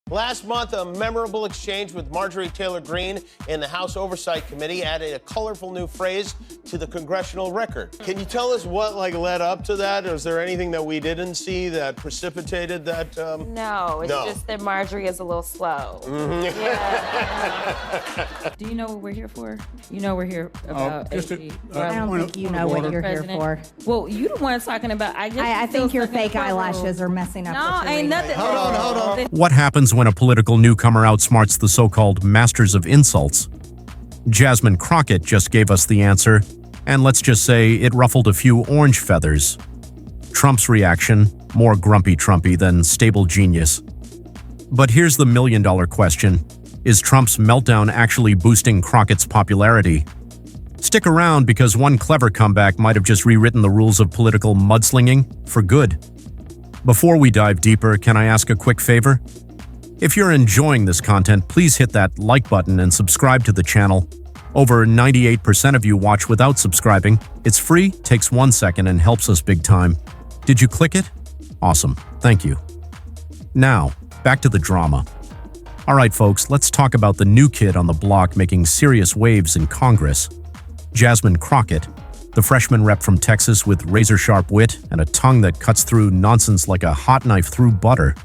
Last month, a memorable exchange with Marjorie Taylor Greene in the House Oversight Committee added a colorful new phrase to the congressional record. Can you tell us what led up to that? Or is there anything that we didn't see that precipitated that? No, it's just that Marjorie is a little slow. Mm-hmm. Yeah. Do you know what we're here for? You know we're here about AG. I don't think you know what you're here for. Well, you the one talking about. I think your fake eyelashes are messing up. No, ain't nothing. Hold on. What happens when a political newcomer outsmarts the so-called masters of insults? Jasmine Crockett just gave us the answer, and let's just say it ruffled a few orange feathers. Trump's reaction, more grumpy Trumpy than stable genius. But here's the million-dollar question. Is Trump's meltdown actually boosting Crockett's popularity? Stick around because one clever comeback might have just rewritten the rules of political mudslinging for good. Before we dive deeper, can I ask a quick favor? If you're enjoying this content, please hit that like button and subscribe to the channel. Over 98% of you watch without subscribing. It's free, takes 1 second, and helps us big time. Did you click it? Awesome. Thank you. Now, back to the drama. Alright folks, let's talk about the new kid on the block making serious waves in Congress. Jasmine Crockett, the freshman rep from Texas with razor-sharp wit and a tongue that cuts through nonsense like a hot knife through butter.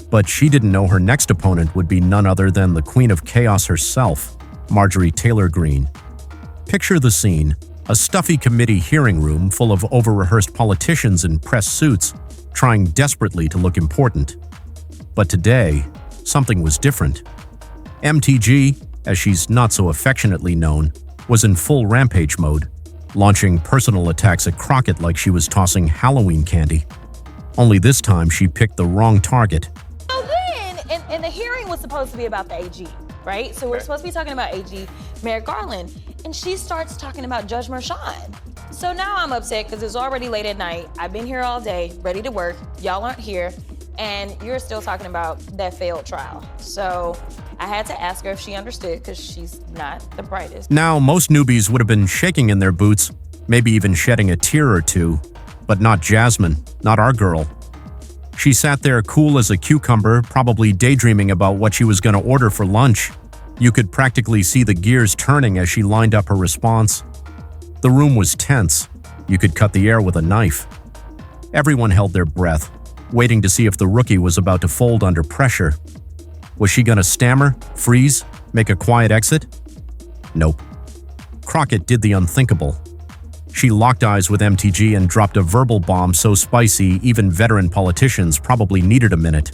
But she didn't know her next opponent would be none other than the Queen of Chaos herself, Marjorie Taylor Greene. Picture the scene, a stuffy committee hearing room full of over-rehearsed politicians in press suits, trying desperately to look important. But today, something was different. MTG, as she's not so affectionately known, was in full rampage mode, launching personal attacks at Crockett like she was tossing Halloween candy. Only this time she picked the wrong target. So then, and the hearing was supposed to be about the AG, right? So we're supposed to be talking about AG, Merrick Garland, and she starts talking about Judge Merchan. So now I'm upset because it's already late at night. I've been here all day, ready to work. Y'all aren't here, and you're still talking about that failed trial. So I had to ask her if she understood because she's not the brightest. Now, most newbies would have been shaking in their boots, maybe even shedding a tear or two, but not Jasmine, not our girl. She sat there cool as a cucumber, probably daydreaming about what she was going to order for lunch. You could practically see the gears turning as she lined up her response. The room was tense. You could cut the air with a knife. Everyone held their breath, waiting to see if the rookie was about to fold under pressure. Was she going to stammer, freeze, make a quiet exit? Nope. Crockett did the unthinkable. She locked eyes with MTG and dropped a verbal bomb so spicy even veteran politicians probably needed a minute.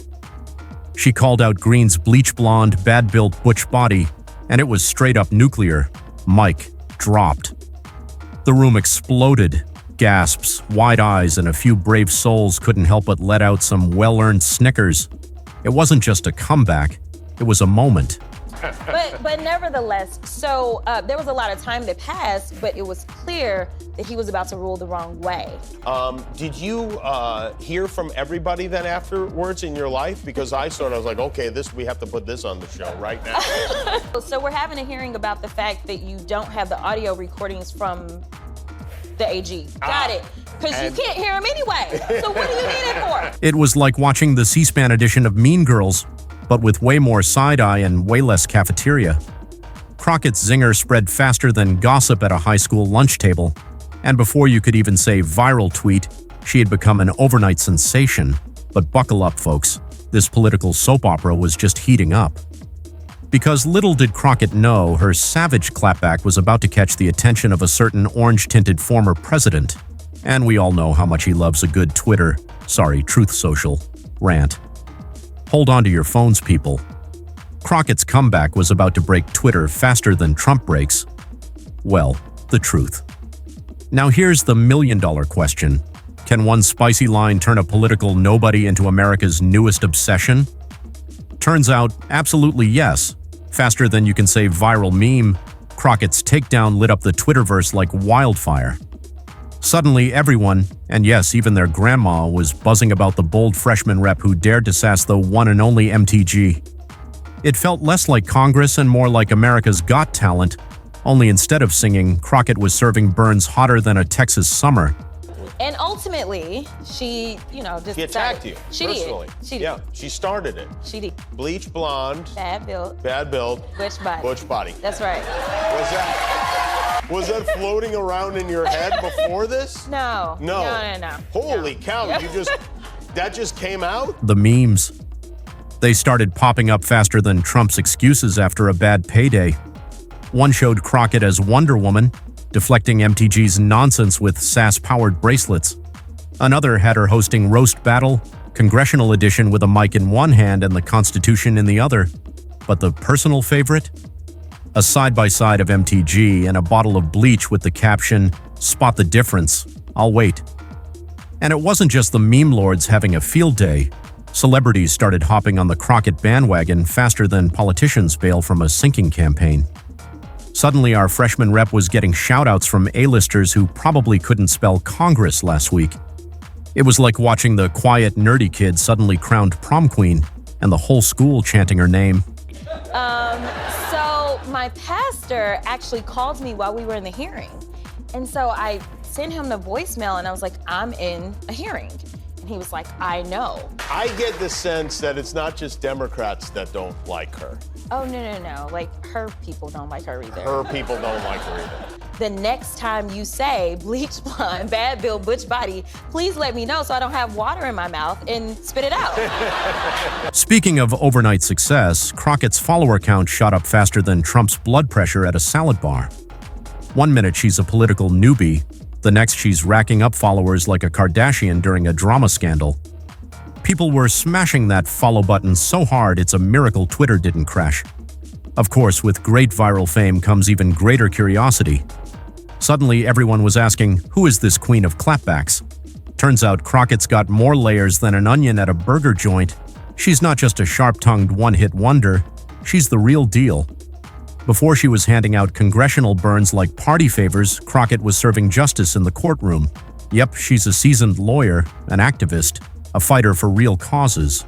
She called out Greene's bleach-blonde, bad-built butch body, and it was straight-up nuclear. Mic dropped. The room exploded. Gasps, wide eyes, and a few brave souls couldn't help but let out some well-earned snickers. It wasn't just a comeback, it was a moment. But nevertheless, so there was a lot of time that passed, but it was clear that he was about to rule the wrong way. Did you hear from everybody then afterwards in your life? Because I was like, okay, we have to put this on the show right now. So we're having a hearing about the fact that you don't have the audio recordings from the AG. Got it. Because you can't hear him anyway. So what do you need it for? It was like watching the C-SPAN edition of Mean Girls, but with way more side-eye and way less cafeteria. Crockett's zinger spread faster than gossip at a high school lunch table, and before you could even say viral tweet, she had become an overnight sensation. But buckle up, folks. This political soap opera was just heating up. Because little did Crockett know, her savage clapback was about to catch the attention of a certain orange-tinted former president. And we all know how much he loves a good Truth Social, rant. Hold on to your phones, people. Crockett's comeback was about to break Twitter faster than Trump breaks. Well, the truth. Now here's the million-dollar question. Can one spicy line turn a political nobody into America's newest obsession? Turns out, absolutely yes. Faster than you can say viral meme, Crockett's takedown lit up the Twitterverse like wildfire. Suddenly, everyone, and yes, even their grandma, was buzzing about the bold freshman rep who dared to sass the one and only MTG. It felt less like Congress and more like America's Got Talent, only instead of singing, Crockett was serving burns hotter than a Texas summer. And ultimately, she, just She attacked you She personally. did. She did. Yeah, she started it. She did. Bleach blonde, Bad build. butch body. butch body. That's right. Was that floating around in your head before this? No. No. Holy cow! That just came out. The memes. They started popping up faster than Trump's excuses after a bad payday. One showed Crockett as Wonder Woman, deflecting MTG's nonsense with SAS-powered bracelets. Another had her hosting Roast Battle, Congressional Edition with a mic in one hand and the Constitution in the other. But the personal favorite? A side-by-side of MTG and a bottle of bleach with the caption, "Spot the difference, I'll wait." And it wasn't just the meme lords having a field day. Celebrities started hopping on the Crockett bandwagon faster than politicians bail from a sinking campaign. Suddenly, our freshman rep was getting shout-outs from A-listers who probably couldn't spell Congress last week. It was like watching the quiet, nerdy kid suddenly crowned prom queen, and the whole school chanting her name. So my pastor actually called me while we were in the hearing. And so I sent him the voicemail, and I was like, I'm in a hearing. And he was like, I know. I get the sense that it's not just Democrats that don't like her. Oh, no. Like, her people don't like her either. Her people don't like her either. The next time you say bleach blonde, bad build, butch body, please let me know so I don't have water in my mouth and spit it out. Speaking of overnight success, Crockett's follower count shot up faster than Trump's blood pressure at a salad bar. One minute she's a political newbie, the next she's racking up followers like a Kardashian during a drama scandal. People were smashing that follow button so hard it's a miracle Twitter didn't crash. Of course, with great viral fame comes even greater curiosity. Suddenly, everyone was asking, who is this queen of clapbacks? Turns out Crockett's got more layers than an onion at a burger joint. She's not just a sharp-tongued one-hit wonder, she's the real deal. Before she was handing out congressional burns like party favors, Crockett was serving justice in the courtroom. Yep, she's a seasoned lawyer, an activist, a fighter for real causes.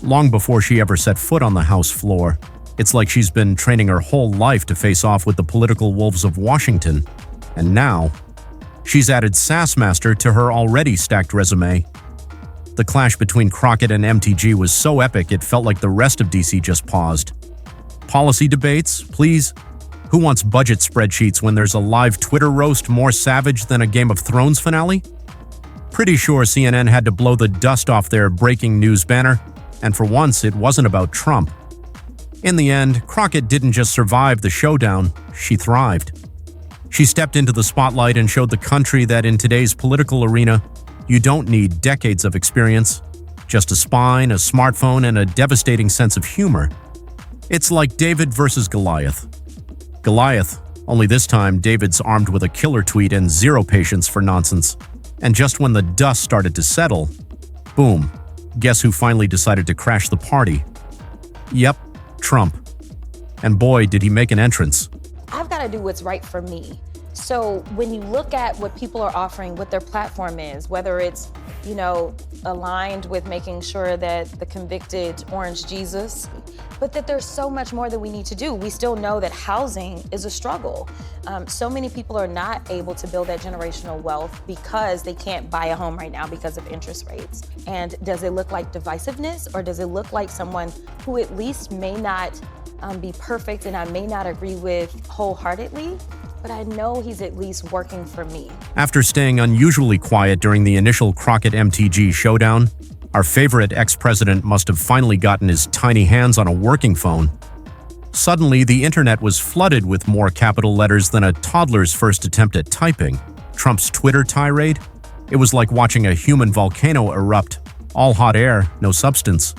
Long before she ever set foot on the House floor, it's like she's been training her whole life to face off with the political wolves of Washington. And now, she's added Sassmaster to her already stacked resume. The clash between Crockett and MTG was so epic it felt like the rest of DC just paused. Policy debates, please? Who wants budget spreadsheets when there's a live Twitter roast more savage than a Game of Thrones finale? Pretty sure CNN had to blow the dust off their breaking news banner, and for once it wasn't about Trump. In the end, Crockett didn't just survive the showdown, she thrived. She stepped into the spotlight and showed the country that in today's political arena, you don't need decades of experience, just a spine, a smartphone, and a devastating sense of humor. It's like David versus Goliath. Goliath, only this time David's armed with a killer tweet and zero patience for nonsense. And just when the dust started to settle, boom, guess who finally decided to crash the party? Yep, Trump. And boy, did he make an entrance. I've got to do what's right for me. So when you look at what people are offering, what their platform is, whether it's, aligned with making sure that the convicted Orange Jesus, but that there's so much more that we need to do. We still know that housing is a struggle. So many people are not able to build that generational wealth because they can't buy a home right now because of interest rates. And does it look like divisiveness, or does it look like someone who at least may not be perfect and I may not agree with wholeheartedly, but I know he's at least working for me? After staying unusually quiet during the initial Crockett MTG showdown, our favorite ex-president must have finally gotten his tiny hands on a working phone. Suddenly, the internet was flooded with more capital letters than a toddler's first attempt at typing. Trump's Twitter tirade? It was like watching a human volcano erupt, all hot air, no substance.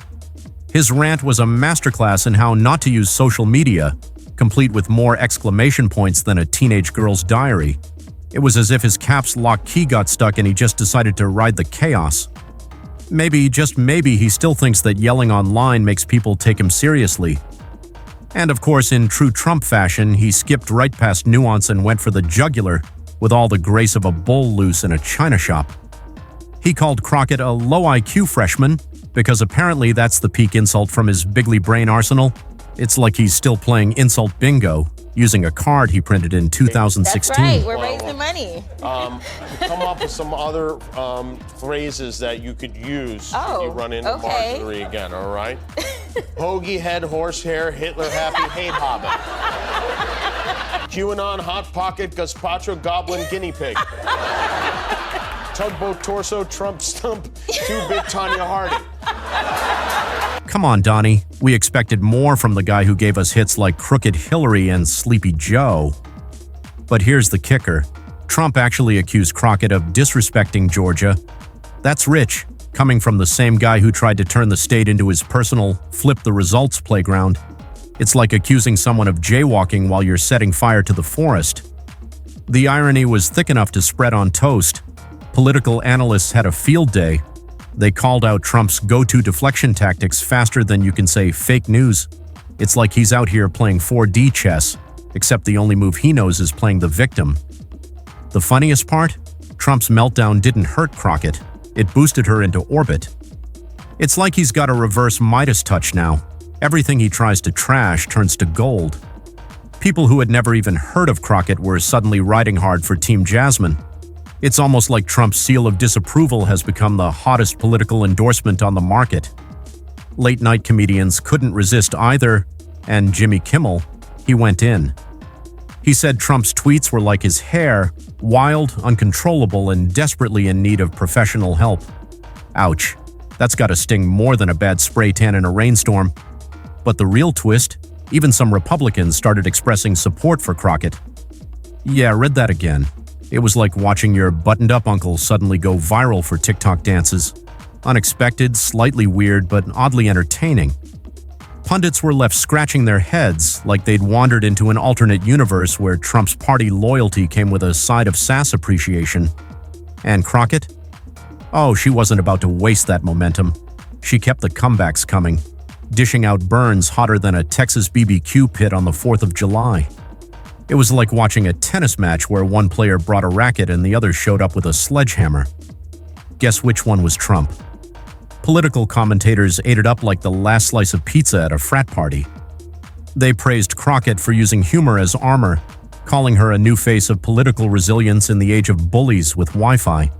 His rant was a masterclass in how not to use social media, complete with more exclamation points than a teenage girl's diary. It was as if his caps lock key got stuck and he just decided to ride the chaos. Maybe, just maybe, he still thinks that yelling online makes people take him seriously. And of course, in true Trump fashion, he skipped right past nuance and went for the jugular with all the grace of a bull loose in a china shop. He called Crockett a low IQ freshman because apparently that's the peak insult from his bigly brain arsenal. It's like he's still playing insult bingo. using a card he printed in 2016. That's right. We're raising money. Come up with some other phrases that you could use if you run into Marjorie again, all right? Hoagie head, horsehair, Hitler happy, hate hobbit. QAnon, hot pocket, gazpacho, goblin, guinea pig. Tugboat torso, Trump stump, too big Tanya Harding. Come on, Donnie. We expected more from the guy who gave us hits like Crooked Hillary and Sleepy Joe. But here's the kicker. Trump actually accused Crockett of disrespecting Georgia. That's rich, coming from the same guy who tried to turn the state into his personal flip-the-results playground. It's like accusing someone of jaywalking while you're setting fire to the forest. The irony was thick enough to spread on toast. Political analysts had a field day. They called out Trump's go-to deflection tactics faster than you can say fake news. It's like he's out here playing 4D chess, except the only move he knows is playing the victim. The funniest part? Trump's meltdown didn't hurt Crockett. It boosted her into orbit. It's like he's got a reverse Midas touch now. Everything he tries to trash turns to gold. People who had never even heard of Crockett were suddenly riding hard for Team Jasmine. It's almost like Trump's seal of disapproval has become the hottest political endorsement on the market. Late-night comedians couldn't resist either, and Jimmy Kimmel, he went in. He said Trump's tweets were like his hair, wild, uncontrollable, and desperately in need of professional help. Ouch. That's gotta sting more than a bad spray tan in a rainstorm. But the real twist? Even some Republicans started expressing support for Crockett. Yeah, read that again. It was like watching your buttoned-up uncle suddenly go viral for TikTok dances. Unexpected, slightly weird, but oddly entertaining. Pundits were left scratching their heads like they'd wandered into an alternate universe where Trump's party loyalty came with a side of sass appreciation. And Crockett? Oh, she wasn't about to waste that momentum. She kept the comebacks coming, dishing out burns hotter than a Texas BBQ pit on the 4th of July. It was like watching a tennis match where one player brought a racket and the other showed up with a sledgehammer. Guess which one was Trump? Political commentators ate it up like the last slice of pizza at a frat party. They praised Crockett for using humor as armor, calling her a new face of political resilience in the age of bullies with Wi-Fi.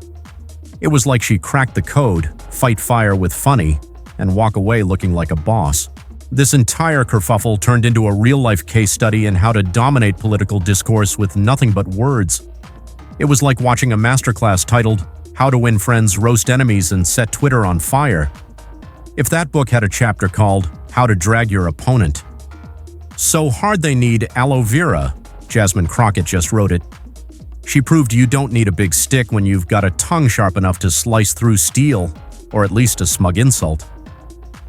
It was like she cracked the code, fight fire with funny, and walk away looking like a boss. This entire kerfuffle turned into a real-life case study in how to dominate political discourse with nothing but words. It was like watching a masterclass titled, How to Win Friends, Roast Enemies, and Set Twitter on Fire. If that book had a chapter called, How to Drag Your Opponent. So hard they need aloe vera, Jasmine Crockett just wrote it. She proved you don't need a big stick when you've got a tongue sharp enough to slice through steel, or at least a smug insult.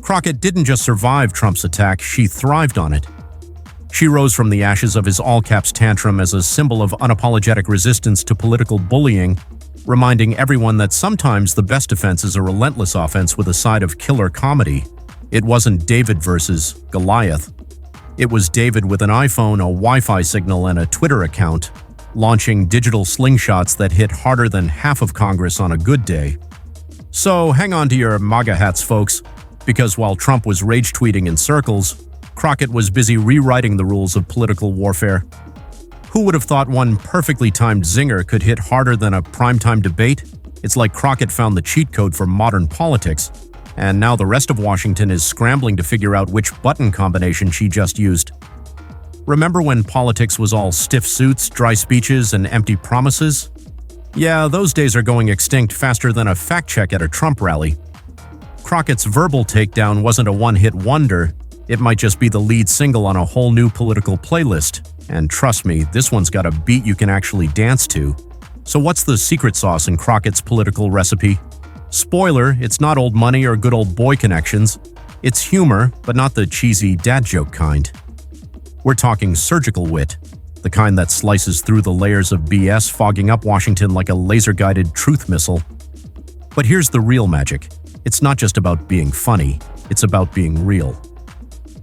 Crockett didn't just survive Trump's attack, she thrived on it. She rose from the ashes of his all-caps tantrum as a symbol of unapologetic resistance to political bullying, reminding everyone that sometimes the best defense is a relentless offense with a side of killer comedy. It wasn't David versus Goliath. It was David with an iPhone, a Wi-Fi signal, and a Twitter account, launching digital slingshots that hit harder than half of Congress on a good day. So hang on to your MAGA hats, folks. Because while Trump was rage-tweeting in circles, Crockett was busy rewriting the rules of political warfare. Who would have thought one perfectly timed zinger could hit harder than a primetime debate? It's like Crockett found the cheat code for modern politics, and now the rest of Washington is scrambling to figure out which button combination she just used. Remember when politics was all stiff suits, dry speeches, and empty promises? Yeah, those days are going extinct faster than a fact check at a Trump rally. Crockett's verbal takedown wasn't a one-hit wonder. It might just be the lead single on a whole new political playlist. And trust me, this one's got a beat you can actually dance to. So what's the secret sauce in Crockett's political recipe? Spoiler, it's not old money or good old boy connections. It's humor, but not the cheesy dad joke kind. We're talking surgical wit, the kind that slices through the layers of BS, fogging up Washington like a laser-guided truth missile. But here's the real magic. It's not just about being funny, it's about being real.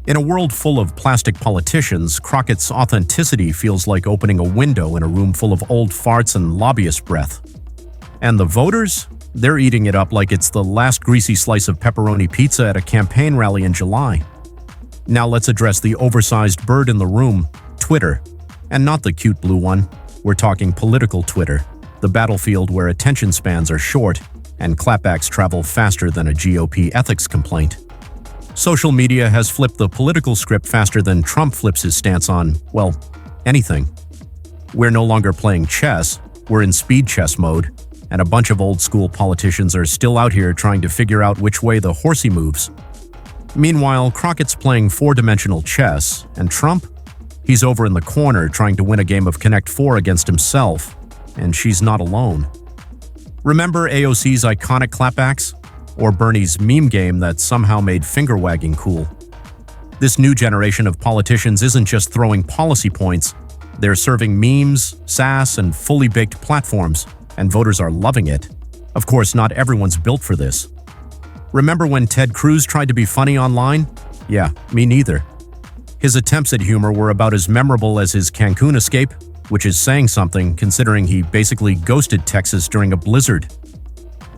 In a world full of plastic politicians, Crockett's authenticity feels like opening a window in a room full of old farts and lobbyist breath. And the voters? They're eating it up like it's the last greasy slice of pepperoni pizza at a campaign rally in July. Now let's address the oversized bird in the room, Twitter. And not the cute blue one. We're talking political Twitter, the battlefield where attention spans are short and clapbacks travel faster than a GOP ethics complaint. Social media has flipped the political script faster than Trump flips his stance on, well, anything. We're no longer playing chess, we're in speed chess mode, and a bunch of old-school politicians are still out here trying to figure out which way the horsey moves. Meanwhile, Crockett's playing four-dimensional chess, and Trump? He's over in the corner trying to win a game of Connect 4 against himself, and she's not alone. Remember AOC's iconic clapbacks? Or Bernie's meme game that somehow made finger-wagging cool? This new generation of politicians isn't just throwing policy points, they're serving memes, sass, and fully baked platforms, and voters are loving it. Of course, not everyone's built for this. Remember when Ted Cruz tried to be funny online? Yeah, me neither. His attempts at humor were about as memorable as his Cancun escape, which is saying something considering he basically ghosted Texas during a blizzard.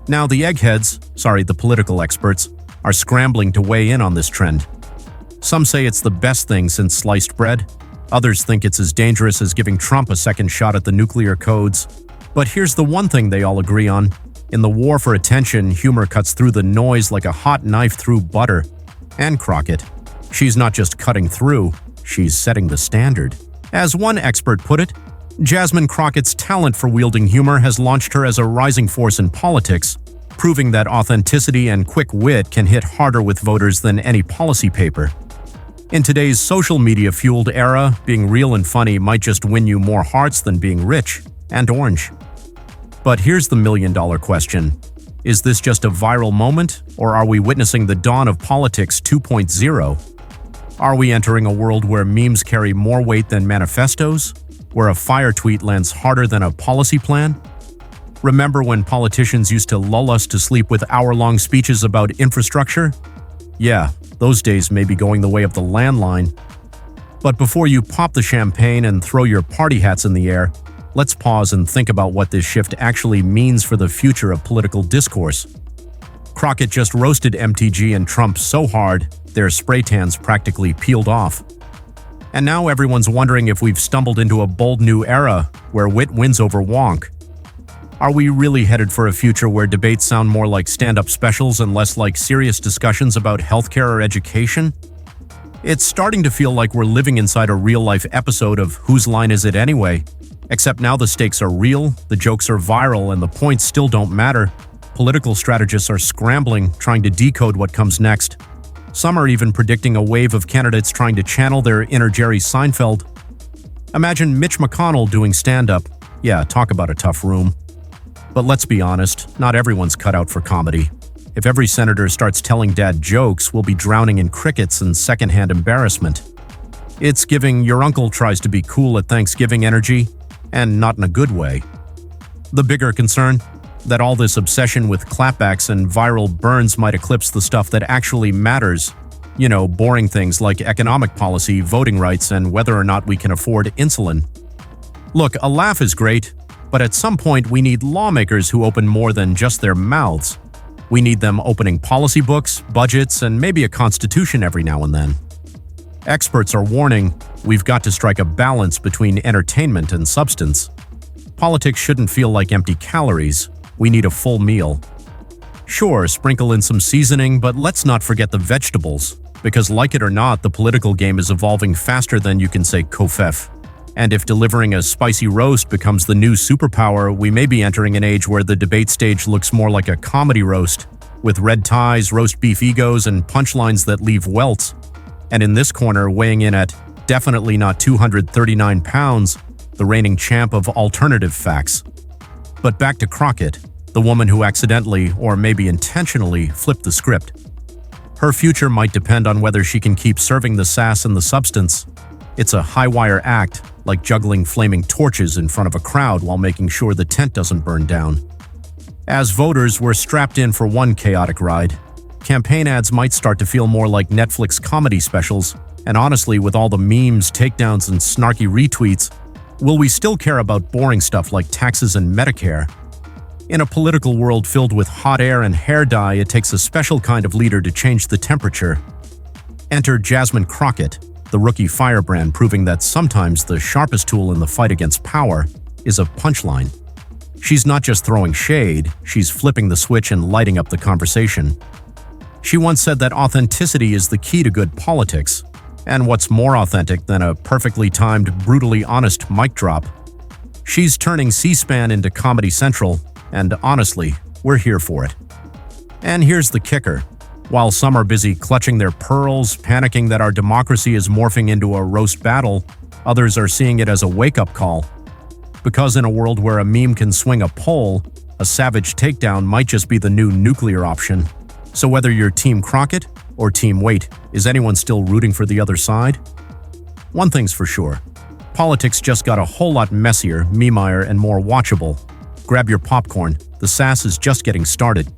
Now the eggheads, the political experts, are scrambling to weigh in on this trend. Some say it's the best thing since sliced bread. Others think it's as dangerous as giving Trump a second shot at the nuclear codes. But here's the one thing they all agree on. In the war for attention, humor cuts through the noise like a hot knife through butter. And Crockett. She's not just cutting through, she's setting the standard. As one expert put it, Jasmine Crockett's talent for wielding humor has launched her as a rising force in politics, proving that authenticity and quick wit can hit harder with voters than any policy paper. In today's social media-fueled era, being real and funny might just win you more hearts than being rich and orange. But here's the million-dollar question. Is this just a viral moment, or are we witnessing the dawn of politics 2.0? Are we entering a world where memes carry more weight than manifestos? Where a fire tweet lands harder than a policy plan? Remember when politicians used to lull us to sleep with hour-long speeches about infrastructure? Yeah, those days may be going the way of the landline. But before you pop the champagne and throw your party hats in the air, let's pause and think about what this shift actually means for the future of political discourse. Crockett just roasted MTG and Trump so hard, their spray tans practically peeled off. And now everyone's wondering if we've stumbled into a bold new era where wit wins over wonk. Are we really headed for a future where debates sound more like stand-up specials and less like serious discussions about healthcare or education? It's starting to feel like we're living inside a real-life episode of Whose Line Is It Anyway? Except now the stakes are real, the jokes are viral, and the points still don't matter. Political strategists are scrambling, trying to decode what comes next. Some are even predicting a wave of candidates trying to channel their inner Jerry Seinfeld. Imagine Mitch McConnell doing stand-up. Yeah, talk about a tough room. But let's be honest, not everyone's cut out for comedy. If every senator starts telling dad jokes, we'll be drowning in crickets and secondhand embarrassment. It's giving your uncle tries to be cool at Thanksgiving energy, and not in a good way. The bigger concern? That all this obsession with clapbacks and viral burns might eclipse the stuff that actually matters. You know, boring things like economic policy, voting rights, and whether or not we can afford insulin. Look, a laugh is great, but at some point we need lawmakers who open more than just their mouths. We need them opening policy books, budgets, and maybe a constitution every now and then. Experts are warning, we've got to strike a balance between entertainment and substance. Politics shouldn't feel like empty calories. We need a full meal. Sure, sprinkle in some seasoning, but let's not forget the vegetables, because like it or not, the political game is evolving faster than you can say kofef. And if delivering a spicy roast becomes the new superpower, we may be entering an age where the debate stage looks more like a comedy roast, with red ties, roast beef egos, and punchlines that leave welts. And in this corner, weighing in at definitely not 239 pounds, the reigning champ of alternative facts. But back to Crockett, the woman who accidentally, or maybe intentionally, flipped the script. Her future might depend on whether she can keep serving the sass and the substance. It's a high-wire act, like juggling flaming torches in front of a crowd while making sure the tent doesn't burn down. As voters, we're strapped in for one chaotic ride. Campaign ads might start to feel more like Netflix comedy specials, and honestly, with all the memes, takedowns, and snarky retweets, will we still care about boring stuff like taxes and Medicare? In a political world filled with hot air and hair dye, it takes a special kind of leader to change the temperature. Enter Jasmine Crockett, the rookie firebrand proving that sometimes the sharpest tool in the fight against power is a punchline. She's not just throwing shade, she's flipping the switch and lighting up the conversation. She once said that authenticity is the key to good politics, and what's more authentic than a perfectly timed, brutally honest mic drop? She's turning C-SPAN into Comedy Central, and honestly, we're here for it. And here's the kicker. While some are busy clutching their pearls, panicking that our democracy is morphing into a roast battle, others are seeing it as a wake-up call. Because in a world where a meme can swing a poll, a savage takedown might just be the new nuclear option. So whether you're Team Crockett or Team Wait, is anyone still rooting for the other side? One thing's for sure. Politics just got a whole lot messier, meme-ier, and more watchable. Grab your popcorn. The sass is just getting started.